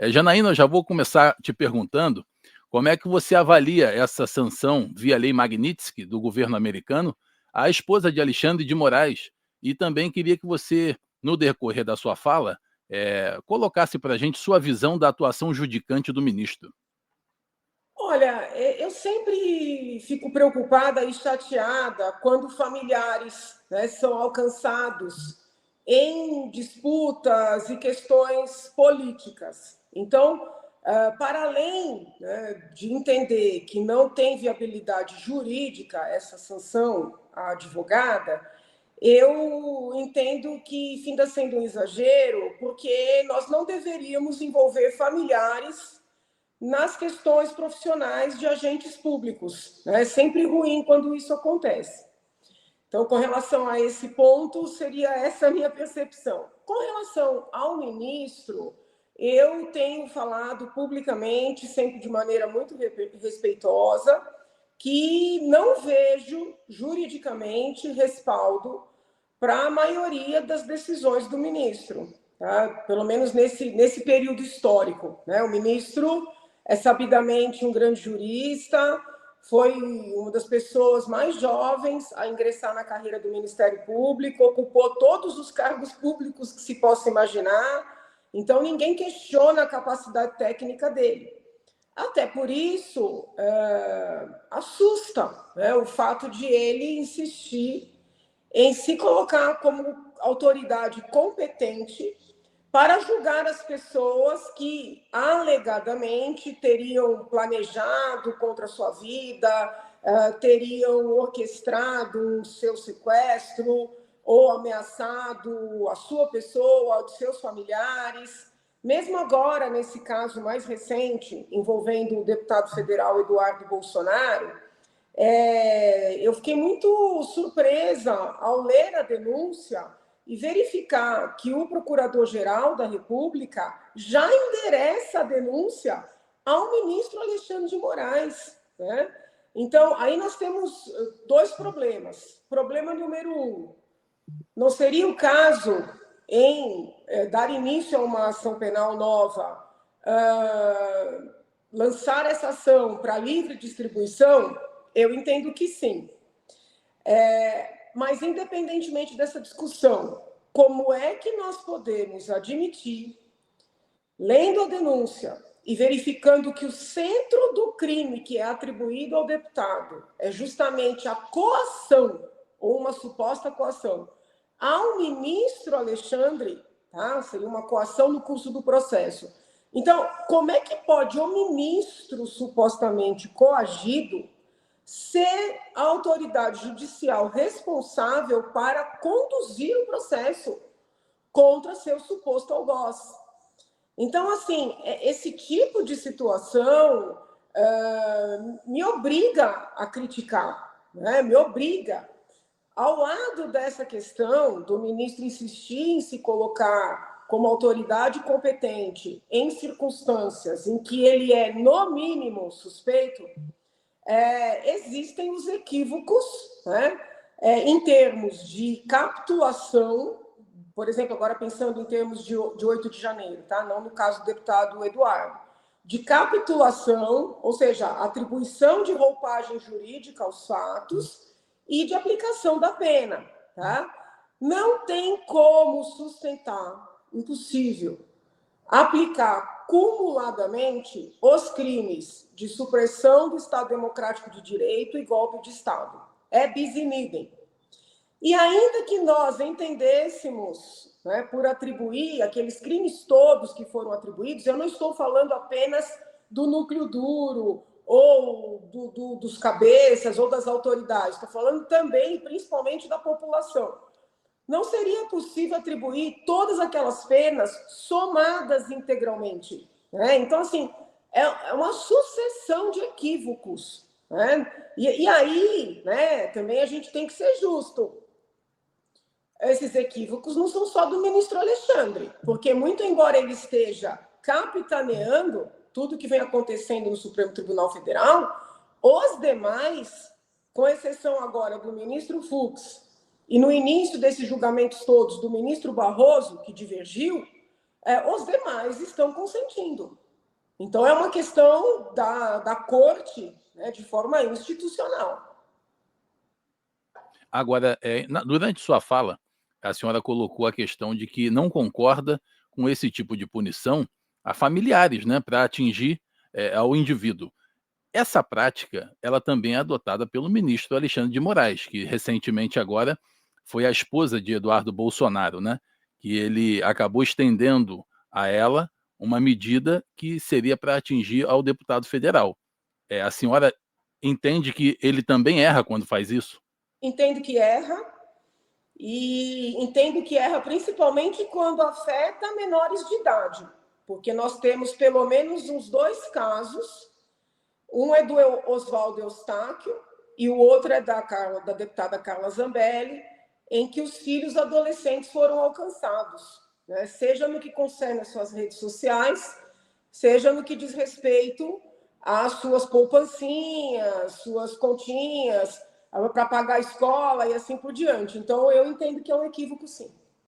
Janaína, eu já vou começar te perguntando como é que você avalia essa sanção via Lei Magnitsky do governo americano à esposa de Alexandre de Moraes? E também queria que você, no decorrer da sua fala, colocasse para a gente sua visão da atuação judicante do ministro. Olha, eu sempre fico preocupada e chateada quando familiares, né, são alcançados em disputas e questões políticas. Então, para além, né, de entender que não tem viabilidade jurídica essa sanção à advogada, eu entendo que finda sendo um exagero, porque nós não deveríamos envolver familiares nas questões profissionais de agentes públicos. É sempre ruim quando isso acontece. Então, com relação a esse ponto, seria essa a minha percepção. Com relação ao ministro, eu tenho falado publicamente, sempre de maneira muito respeitosa, que não vejo juridicamente respaldo para a maioria das decisões do ministro, tá? Pelo menos nesse período histórico, né? O ministro é sabidamente um grande jurista, foi uma das pessoas mais jovens a ingressar na carreira do Ministério Público, ocupou todos os cargos públicos que se possa imaginar, então ninguém questiona a capacidade técnica dele. Até por isso, assusta, né, o fato de ele insistir em se colocar como autoridade competente para julgar as pessoas que alegadamente teriam planejado contra a sua vida, teriam orquestrado o seu sequestro ou ameaçado a sua pessoa, os seus familiares. Mesmo agora, nesse caso mais recente, envolvendo o deputado federal Eduardo Bolsonaro, eu fiquei muito surpresa ao ler a denúncia e verificar que o Procurador-Geral da República já endereça a denúncia ao ministro Alexandre de Moraes, né? Então, aí nós temos dois problemas. Problema número um, não seria o caso em dar início a uma ação penal nova, lançar essa ação para livre distribuição? Eu entendo que sim. Mas, independentemente dessa discussão, como é que nós podemos admitir, lendo a denúncia e verificando que o centro do crime que é atribuído ao deputado é justamente a coação, ou uma suposta coação, ao ministro Alexandre, tá? Seria uma coação no curso do processo. Então, como é que pode o ministro supostamente coagido ser a autoridade judicial responsável para conduzir o processo contra seu suposto algoz? Então, assim, esse tipo de situação me obriga a criticar, né? Me obriga. Ao lado dessa questão do ministro insistir em se colocar como autoridade competente em circunstâncias em que ele é, no mínimo, suspeito, existem os equívocos, né, em termos de capitulação, por exemplo, agora pensando em termos de 8 de janeiro, tá? Não no caso do deputado Eduardo, de capitulação, ou seja, atribuição de roupagem jurídica aos fatos e de aplicação da pena, tá? Não tem como sustentar, impossível, aplicar cumuladamente os crimes de supressão do Estado Democrático de Direito e golpe de Estado. É bis in idem. E ainda que nós entendêssemos, né, por atribuir aqueles crimes todos que foram atribuídos, eu não estou falando apenas do núcleo duro, ou dos cabeças, ou das autoridades, estou falando também, principalmente, da população. Não seria possível atribuir todas aquelas penas somadas integralmente, né? Então, assim, é uma sucessão de equívocos, né? E aí, né, também a gente tem que ser justo. Esses equívocos não são só do ministro Alexandre, porque, muito embora ele esteja capitaneando tudo que vem acontecendo no Supremo Tribunal Federal, os demais, com exceção agora do ministro Fux, e no início desses julgamentos todos, do ministro Barroso, que divergiu, os demais estão consentindo. Então, é uma questão da corte, né, de forma institucional. Agora, durante sua fala, a senhora colocou a questão de que não concorda com esse tipo de punição a familiares, né, para atingir, ao indivíduo. Essa prática, ela também é adotada pelo ministro Alexandre de Moraes, que recentemente agora foi a esposa de Eduardo Bolsonaro, né, que ele acabou estendendo a ela uma medida que seria para atingir ao deputado federal. A senhora entende que ele também erra quando faz isso? Entendo que erra, e entendo que erra principalmente quando afeta menores de idade, porque nós temos pelo menos uns 2 casos. Um é do Oswaldo Eustáquio e o outro é da deputada Carla Zambelli, em que os filhos adolescentes foram alcançados, né? Seja no que concerne às suas redes sociais, seja no que diz respeito às suas poupancinhas, suas continhas, para pagar a escola e assim por diante. Então, eu entendo que é um equívoco, sim.